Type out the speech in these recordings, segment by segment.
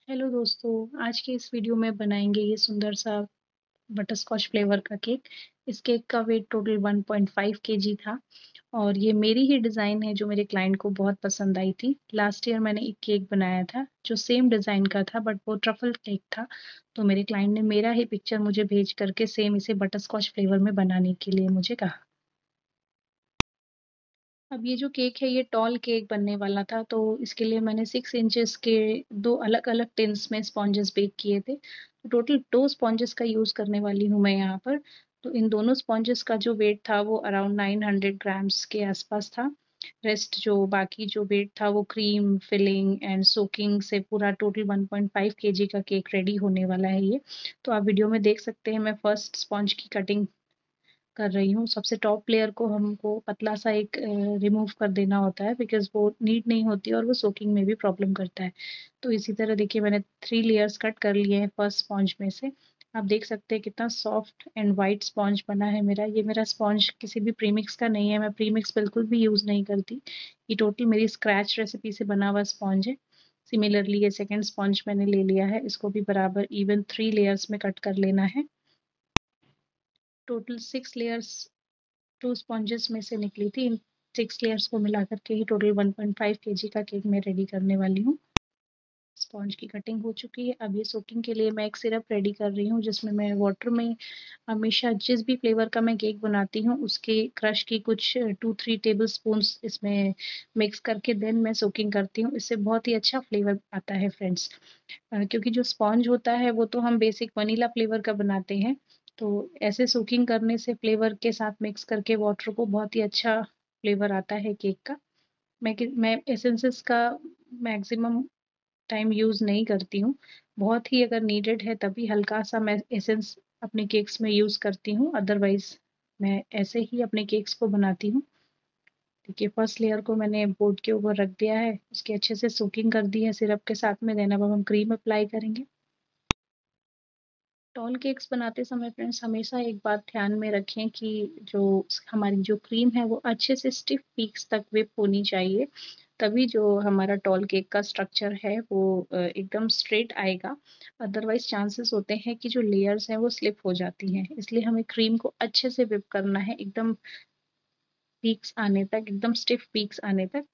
Hello दोस्तों, आज के इस वीडियो में बनाएंगे ये सुंदर सा बटरस्कॉच फ्लेवर का केक। इस केक का वेट टोटल 1.5 केजी था और ये मेरी ही डिज़ाइन है जो मेरे क्लाइंट को बहुत पसंद आई थी। लास्ट ईयर मैंने एक केक बनाया था जो सेम डिज़ाइन का था बट वो ट्रफल केक था। तो मेरे क्लाइंट ने मेरा ही पिक्चर मुझे भेज करके सेम इसे बटरस्कॉच फ्लेवर में बनाने के लिए मुझे कहा। अब ये जो केक है ये टॉल केक बनने वाला था, तो इसके लिए मैंने 6 इंचेस के 2 अलग-अलग टिन्स में स्पॉन्जेस बेक किए थे। तो टोटल 2 स्पॉन्जेस का यूज़ करने वाली हूँ मैं यहाँ पर। तो इन दोनों स्पॉन्जेस का जो वेट था वो अराउंड 900 ग्राम्स के आसपास था। रेस्ट जो बाकी जो वेट था वो क्रीम, फिलिंग एंड सोकिंग से पूरा टोटल 1.5 केजी का केक रेडी होने वाला है ये। तो आप वीडियो में देख सकते हैं मैं फर्स्ट स्पॉन्ज की कटिंग कर रही हूँ। सबसे टॉप लेयर को हमको पतला सा एक रिमूव कर देना होता है बिकॉज़ वो नीट नहीं होती और वो सोकिंग में भी प्रॉब्लम करता है। तो इसी तरह देखिए मैंने 3 लेयर्स कट कर लिए हैं फर्स्ट स्पॉन्ज में से। आप देख सकते हैं कितना सॉफ्ट एंड व्हाइट स्पॉन्ज बना है मेरा। ये मेरा स्पॉन्ज किसी भी प्रीमिक्स का नहीं है, मैं प्रीमिक्स बिल्कुल भी यूज़ नहीं करती। ये टोटल मेरी स्क्रैच रेसिपी से बना हुआ स्पॉन्ज है। सिमिलरली ये सेकंड स्पॉन्ज मैंने ले लिया है, इसको भी बराबर इवन 3 लेयर्स में कट कर लेना है। टोटल 6 लेयर्स 2 स्पॉन्जेस में से निकली थी। इन 6 लेयर्स को मिला कर के ही टोटल 1.5 केजी का केक मैं रेडी करने वाली हूँ। स्पॉन्ज की कटिंग हो चुकी है। अब ये सोकिंग के लिए मैं एक सिरप रेडी कर रही हूँ जिसमें मैं वाटर में हमेशा जिस भी फ्लेवर का मैं केक बनाती हूँ उसके क्रश की कुछ 2-3 टेबल स्पून्स इसमें मिक्स करके देन मैं सोकिंग करती हूँ। इससे बहुत ही अच्छा फ्लेवर आता है फ्रेंड्स। क्योंकि जो स्पॉन्ज होता है वो तो हम बेसिक वनीला फ्लेवर का बनाते हैं, तो ऐसे सोकिंग करने से फ्लेवर के साथ मिक्स करके वाटर को बहुत ही अच्छा फ्लेवर आता है केक का। मैं एसेंसेस का मैक्सिमम टाइम यूज़ नहीं करती हूँ। बहुत ही अगर नीडेड है तभी हल्का-सा मैं एसेंस अपने केक्स में यूज़ करती हूँ, अदरवाइज़ मैं ऐसे ही अपने केक्स को बनाती हूँ। देखिए फर्स्ट लेयर को मैंने बोर्ड के ऊपर रख दिया है, उसकी अच्छे से सोकिंग कर दी है सिरप के साथ में। देन अब हम क्रीम अप्लाई करेंगे। टॉल केक्स बनाते समय फ्रेंड्स हमेशा एक बात ध्यान में रखें कि जो हमारी जो क्रीम है वो अच्छे से स्टिफ पीक्स तक व्हिप होनी चाहिए, तभी जो हमारा टॉल केक का स्ट्रक्चर है वो एकदम स्ट्रेट आएगा। अदरवाइज चांसेस होते हैं कि जो लेयर्स हैं वो स्लिप हो जाती हैं, इसलिए हमें क्रीम को अच्छे से व्हिप करना है एकदम पीक्स आने तक, एकदम स्टिफ पीक्स आने तक।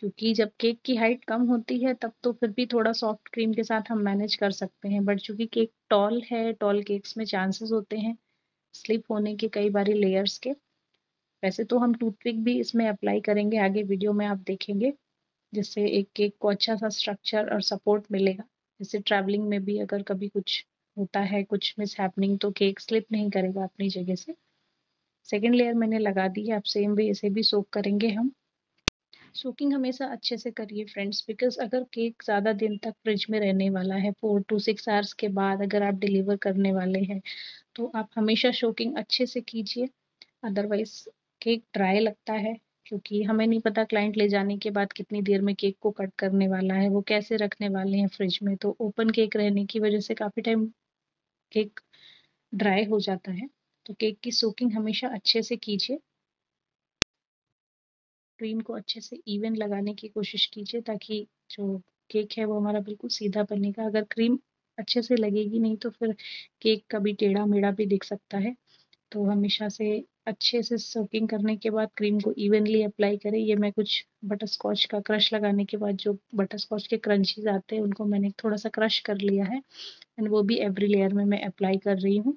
क्योंकि जब केक की हाइट कम होती है तब तो फिर भी थोड़ा सॉफ्ट क्रीम के साथ हम मैनेज कर सकते हैं, बट चूंकि केक टॉल है, टॉल केक्स में चांसेस होते हैं स्लिप होने के कई बारी लेयर्स के। वैसे तो हम टूथपिक भी इसमें अप्लाई करेंगे, आगे वीडियो में आप देखेंगे, जिससे एक केक को अच्छा सा स्ट्रक्चर और सपोर्ट मिलेगा। जैसे ट्रैवलिंग में भी अगर कभी कुछ होता है, कुछ मिस हैपनिंग, तो केक स्लिप नहीं करेगा अपनी जगह से। सेकेंड लेयर मैंने लगा दी है, अब सेम वे इसे भी सोक करेंगे हम। सोकिंग हमेशा अच्छे से करिए फ्रेंड्स, बिकॉज अगर केक ज़्यादा दिन तक फ्रिज में रहने वाला है, 4 to 6 आवर्स के बाद अगर आप डिलीवर करने वाले हैं तो आप हमेशा सोकिंग अच्छे से कीजिए। अदरवाइज केक ड्राई लगता है, क्योंकि हमें नहीं पता क्लाइंट ले जाने के बाद कितनी देर में केक को कट करने वाला है, वो कैसे रखने वाले हैं फ्रिज में, तो ओपन केक रहने की वजह से काफ़ी टाइम केक ड्राई हो जाता है। तो केक की सोकिंग हमेशा अच्छे से कीजिए। क्रीम को अच्छे से इवन लगाने की कोशिश कीजिए ताकि जो केक है वो हमारा बिल्कुल सीधा बनेगा। अगर क्रीम अच्छे से लगेगी नहीं तो फिर केक कभी टेढ़ा मेढ़ा भी दिख सकता है। तो हमेशा से अच्छे से सोकिंग करने के बाद क्रीम को इवनली अप्लाई करें। ये मैं कुछ बटरस्कॉच का क्रश लगाने के बाद जो बटरस्कॉच के क्रंचीज आते हैं उनको मैंने थोड़ा सा क्रश कर लिया है एंड वो भी एवरी लेयर में मैं अप्लाई कर रही हूँ।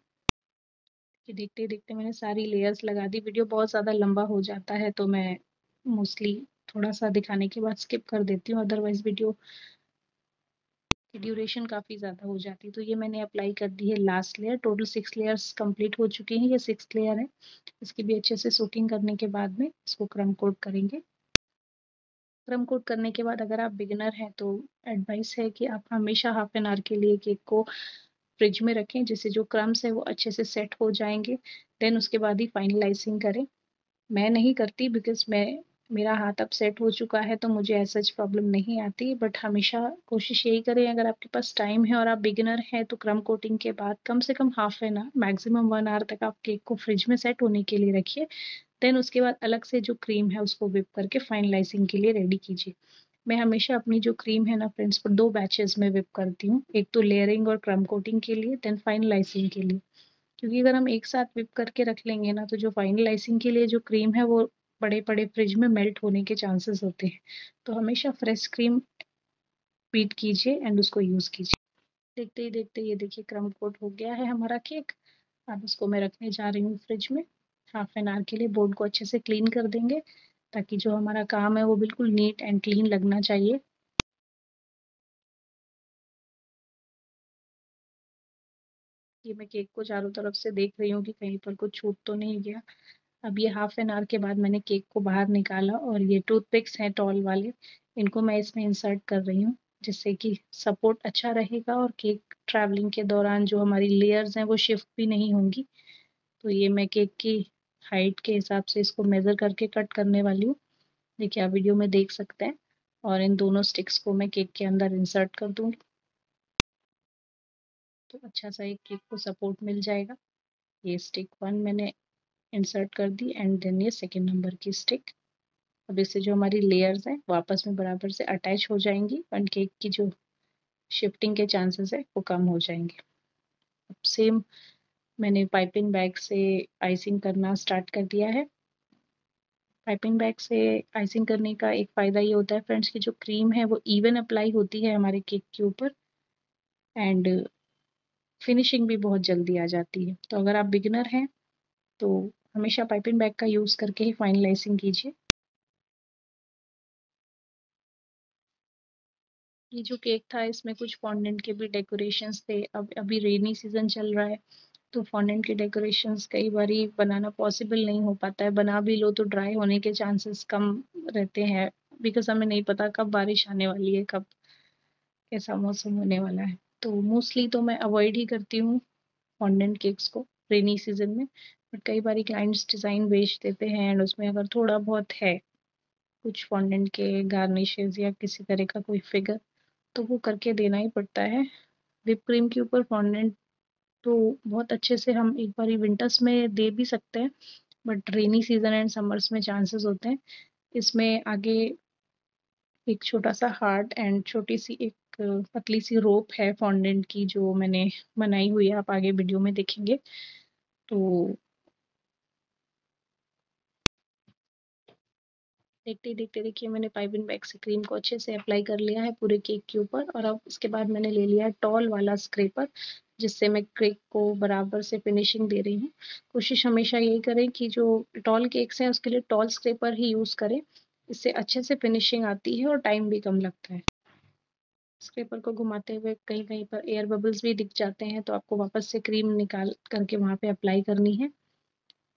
कि देखते देखते मैंने सारी लेयर्स लगा दी। वीडियो बहुत ज़्यादा लंबा हो जाता है तो मैं मोस्टली थोड़ा सा दिखाने के बाद स्किप कर देती हूँ, अदरवाइज वीडियो की ड्यूरेशन काफ़ी ज़्यादा हो जाती है। तो ये मैंने अप्लाई कर दी है last layer. Total 6 layers complete हो चुकी हैं, ये 6th लेयर है। इसकी भी अच्छे से सोकिंग करने के बाद में इसको क्रम कोट करेंगे। क्रम कोट करने के बाद अगर आप बिगिनर हैं तो एडवाइस है कि आप हमेशा हाफ एन आवर के लिए केक को फ्रिज में रखें, जिससे जो क्रम्स है वो अच्छे से सेट हो जाएंगे। देन उसके बाद ही फाइनलाइजिंग करें। मैं नहीं करती बिकॉज़ मेरा हाथ अब सेट हो चुका है तो मुझे ऐसा सच प्रॉब्लम नहीं आती, बट हमेशा कोशिश यही करें, अगर आपके पास टाइम है और आप बिगिनर हैं तो क्रम कोटिंग के बाद कम से कम half an hour maximum 1 hour तक आप केक को फ्रिज में सेट होने के लिए रखिए। देन उसके बाद अलग से जो क्रीम है उसको व्हिप करके फाइनलाइजिंग के लिए रेडी कीजिए। मैं हमेशा अपनी जो क्रीम है ना फ्रेंड्स पर 2 बैचेज़ में व्हिप करती हूँ। एक तो लेयरिंग और क्रम्ब कोटिंग के लिए, देन फाइनलाइज़िंग के लिए। क्योंकि अगर हम एक साथ व्हिप करके रख लेंगे ना, तो जो फाइनलाइज़िंग के लिए जो क्रीम है वो पड़े-पड़े फ्रिज में मेल्ट होने के चांसेस होते हैं। तो हमेशा फ्रेश क्रीम बीट कीजिए एंड उसको यूज़ कीजिए। देखते ही देखते ये देखिए क्रम्ब कोट हो गया है हमारा केक। अब इसको मैं रखने जा रही हूँ फ्रिज में हाफ एन आवर के लिए। बोर्ड को अच्छे से क्लीन कर देंगे ताकि जो हमारा काम है वो बिल्कुल नीट एंड क्लीन लगना चाहिए। ये मैं केक को चारों तरफ से देख रही हूँ कि कहीं पर कुछ छूट तो नहीं गया। अब ये हाफ एन आवर के बाद मैंने केक को बाहर निकाला और ये टूथपिक्स हैं टॉल वाले, इनको मैं इसमें इंसर्ट कर रही हूँ जिससे कि सपोर्ट अच्छा रहेगा और केक ट्रैवलिंग के दौरान जो हमारी लेयर्स हैं वो शिफ्ट भी नहीं होंगी। तो ये मैं केक की हाइट के हिसाब से इसको मेज़र करके कट करने वाली हूँ। देखिए आप वीडियो में देख सकते हैं और इन दोनों स्टिक्स को मैं केक के अंदर इंसर्ट कर दूँगी। तो अच्छा सा एक केक को सपोर्ट मिल जाएगा। ये स्टिक 1 मैंने इंसर्ट कर दी एंड देन ये सेकंड नंबर की स्टिक। अब इससे जो हमारी लेयर्स हैं वो आपस में बराबर से अटैच हो जाएंगी एंड केक की जो शिफ्टिंग के चांसेस है वो कम हो जाएंगे। अब सेम मैंने पाइपिंग बैग से आइसिंग करना स्टार्ट कर दिया है। पाइपिंग बैग से आइसिंग करने का एक फ़ायदा ये होता है फ्रेंड्स कि जो क्रीम है वो इवन अप्लाई होती है हमारे केक के ऊपर एंड फिनिशिंग भी बहुत जल्दी आ जाती है। तो अगर आप बिगिनर हैं तो हमेशा पाइपिंग बैग का यूज़ करके ही फाइनलाइजिंग कीजिए। ये जो केक था इसमें कुछ फॉन्डेंट के भी डेकोरेशंस थे। अब अभी रेनी सीजन चल रहा है तो फॉन्डेंट के डेकोरेशंस कई बारी बनाना पॉसिबल नहीं हो पाता है। बना भी लो तो ड्राई होने के चांसेस कम रहते हैं बिकॉज़ हमें नहीं पता कब बारिश आने वाली है, कब कैसा मौसम होने वाला है। तो मोस्टली तो मैं अवॉइड ही करती हूँ फॉन्डेंट केक्स को रेनी सीजन में। बट कई बारी क्लाइंट्स डिज़ाइन भेज देते हैं एंड उसमें अगर थोड़ा बहुत है कुछ फॉन्डेंट के गार्निशेस या किसी तरह का कोई फिगर तो वो करके देना ही पड़ता है। व्हिप क्रीम के ऊपर फॉन्डेंट तो बहुत अच्छे से हम एक बारी विंटर्स में दे भी सकते हैं but rainy season and summers में चांसेस होते हैं। इसमें आगे एक छोटा सा हार्ट एंड छोटी सी एक पतली सी रोप है फॉन्डेंट की जो मैंने बनाई हुई है, आप आगे वीडियो में देखेंगे। तो देखते ही देखते देखिए मैंने पाइपिंग बैग से क्रीम को अच्छे से अप्लाई कर लिया है पूरे केक के ऊपर और अब इसके बाद मैंने ले लिया है टॉल वाला स्क्रैपर जिससे मैं केक को बराबर से फिनिशिंग दे रही हूँ। कोशिश हमेशा यही करें कि जो टॉल केक्स हैं उसके लिए टॉल स्क्रैपर ही यूज़ करें। इससे अच्छे से फिनिशिंग आती है और टाइम भी कम लगता है। स्क्रैपर को घुमाते हुए कहीं-कहीं पर एयर बबल्स भी दिख जाते हैं तो आपको वापस से क्रीम निकाल करके वहाँ पे अप्लाई करनी है।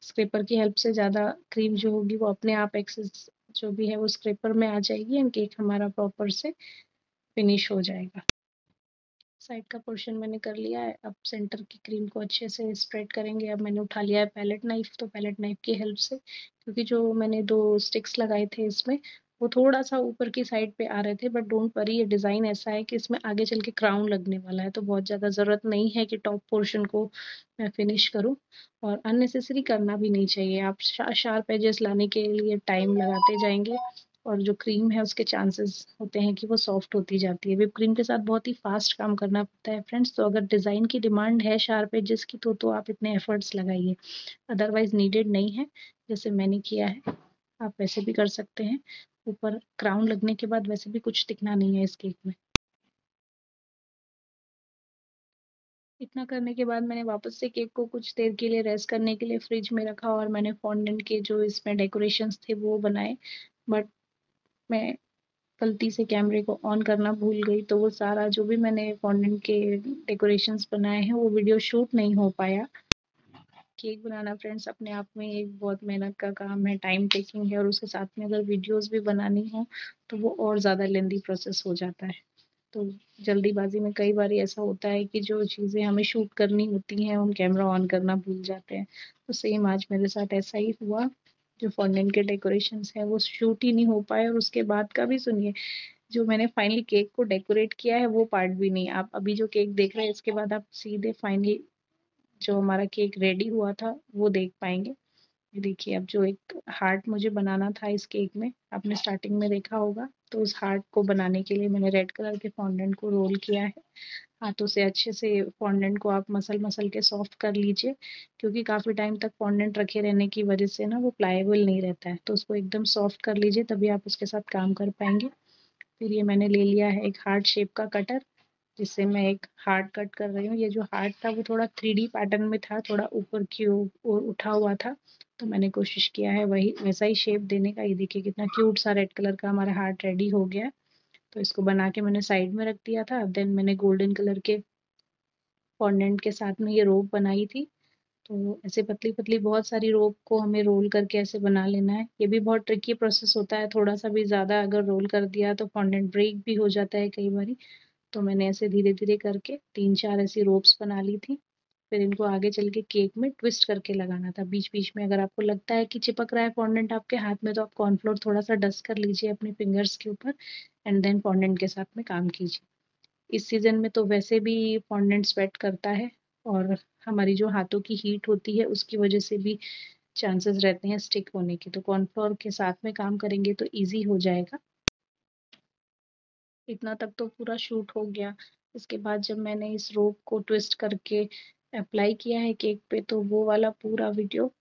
स्क्रैपर की हेल्प से ज़्यादा क्रीम जो होगी वो अपने आप एक्सेस जो भी है वो स्क्रैपर में आ जाएगी एंड केक हमारा प्रॉपर से फिनिश हो जाएगा। साइड का पोर्शन मैंने कर लिया है। अब सेंटर की क्रीम को अच्छे से स्प्रेड करेंगे। अब मैंने उठा लिया है पैलेट नाइफ तो पैलेट नाइफ की हेल्प से क्योंकि जो मैंने 2 स्टिक्स लगाए थे इसमें वो थोड़ा-सा ऊपर की साइड पे आ रहे थे बट डोंट वरी ये डिज़ाइन ऐसा है कि इसमें आगे चल के क्राउन लगने वाला है तो बहुत ज़्यादा ज़रूरत नहीं है कि टॉप पोर्शन को मैं फिनिश करूँ और अननेसेसरी करना भी नहीं चाहिए। आप शार्प एजेस लाने के लिए टाइम लगाते जाएँगे और जो क्रीम है उसके चांसेस होते हैं कि वो सॉफ्ट होती जाती है। व्हिप क्रीम के साथ बहुत ही फ़ास्ट काम करना पड़ता है फ्रेंड्स, तो अगर डिज़ाइन की डिमांड है शार्प एजेस की तो आप इतने एफर्ट्स लगाइए। अदरवाइज़ नीडेड नहीं है, जैसे मैंने किया है, आप वैसे भी कर सकते हैं। ऊपर क्राउन लगने के बाद वैसे भी कुछ दिखना नहीं है इस केक में। इतना करने के बाद मैंने वापस से केक को कुछ देर के लिए रेस्ट करने के लिए फ्रिज में रखा और मैंने फॉन्डेंट के जो इसमें डेकोरेशंस थे वो बनाए। बट मैं गलती से कैमरे को ऑन करना भूल गई तो वो सारा जो भी मैंने फॉन्डेंट के डेकोरेशंस बनाए हैं वो वीडियो शूट नहीं हो पाया। केक बनाना फ्रेंड्स अपने आप में एक बहुत मेहनत का काम है, टाइम टेकिंग है और उसके साथ में अगर वीडियोस भी बनानी हो तो वो और ज़्यादा लेंदी प्रोसेस हो जाता है। तो जल्दीबाजी में कई बार ऐसा होता है कि जो चीज़ें हमें शूट करनी होती हैं हम कैमरा ऑन करना भूल जाते हैं। तो सेम आज मेरे साथ ऐसा ही हुआ। जो फॉन्डेंट के डेकोरेशंस हैं वो शूट ही नहीं हो पाए और उसके बाद का भी सुनिए जो मैंने फाइनली केक को डेकोरेट किया है वो पार्ट भी नहीं। आप अभी जो केक देख रहे हैं इसके बाद आप सीधे फाइनली जो हमारा केक रेडी हुआ था वो देख पाएँगे। ये देखिए, अब जो एक हार्ट मुझे बनाना था इस केक में, आपने स्टार्टिंग में देखा होगा, तो उस हार्ट को बनाने के लिए मैंने रेड कलर के फॉन्डेंट को रोल किया है। हाथों से अच्छे से फॉन्डेंट को आप मसल-मसल के सॉफ्ट कर लीजिए, क्योंकि काफ़ी टाइम तक फॉन्डेंट रखे रहने की वजह से ना वो प्लाएबल नहीं रहता है, तो उसको एकदम सॉफ्ट कर लीजिए, तभी आप उसके साथ काम कर पाएँगे। फिर ये मैंने ले लिया है एक हार्ट शेप का कटर, जिससे मैं एक हार्ट कट कर रही हूँ। ये जो हार्ट था वो थोड़ा 3D पैटर्न में था, थोड़ा ऊपर की ओर उठा हुआ था, तो मैंने कोशिश किया है वही वैसा ही शेप देने का। ये देखिए कितना क्यूट सा रेड कलर का हमारा हार्ट रेडी हो गया है। तो इसको बना के मैंने साइड में रख दिया था। देन मैंने गोल्डन कलर के फॉन्डेंट के साथ में ये रोप बनाई थी। तो ऐसे पतली-पतली बहुत सारी रोप को हमें रोल करके ऐसे बना लेना है। ये भी बहुत ट्रिकी प्रोसेस होता है, थोड़ा-सा भी ज़्यादा अगर रोल कर दिया तो फॉन्डेंट ब्रेक भी हो जाता है कई बारी। तो मैंने ऐसे धीरे-धीरे करके 3-4 ऐसी रोप्स बना ली थी। फिर इनको आगे चल के केक में ट्विस्ट करके लगाना था। बीच-बीच में अगर आपको लगता है कि चिपक रहा है फॉन्डेंट आपके हाथ में, तो आप कॉर्नफ्लोर थोड़ा-सा डस्ट कर लीजिए अपने फिंगर्स के ऊपर एंड देन फॉन्डेंट के साथ में काम कीजिए। इस सीज़न में तो वैसे भी फॉन्डेंट स्वेट करता है और हमारी जो हाथों की हीट होती है उसकी वज़ह से भी चांसेस रहते हैं स्टिक होने के। तो कॉर्नफ्लोर के साथ में काम करेंगे तो ईज़ी हो जाएगा। इतना तक तो पूरा शूट हो गया। इसके बाद जब मैंने इस रोप को ट्विस्ट करके अप्लाई किया है केक पे, तो वो वाला पूरा वीडियो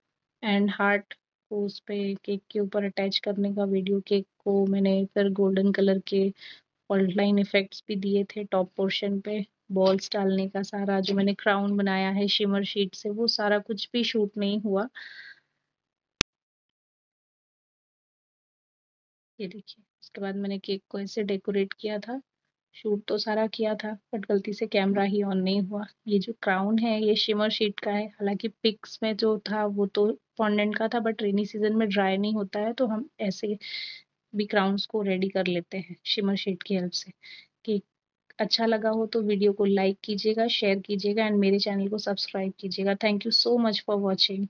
एंड हार्ट को उस पे केक के ऊपर अटैच करने का वीडियो, केक को मैंने फिर गोल्डन कलर के फॉल्ट लाइन इफ़ेक्ट्स भी दिए थे टॉप पोर्शन पे, बॉल्स डालने का सारा जो मैंने क्राउन बनाया है शिमर शीट से, वो सारा कुछ भी शूट नहीं हुआ। ये देखिए, उसके बाद मैंने केक को ऐसे डेकोरेट किया था। शूट तो सारा किया था, बट गलती से कैमरा ही ऑन नहीं हुआ। ये जो क्राउन है ये शिमर शीट का है, हालाँकि पिक्स में जो था वो तो फॉन्डेंट का था, बट रेनी सीज़न में ड्राई नहीं होता है, तो हम ऐसे भी क्राउन्स को रेडी कर लेते हैं शिमर शीट की हेल्प से। कि अच्छा लगा हो तो वीडियो को लाइक कीजिएगा, शेयर कीजिएगा एंड मेरे चैनल को सब्सक्राइब कीजिएगा। Thank you so much for watching.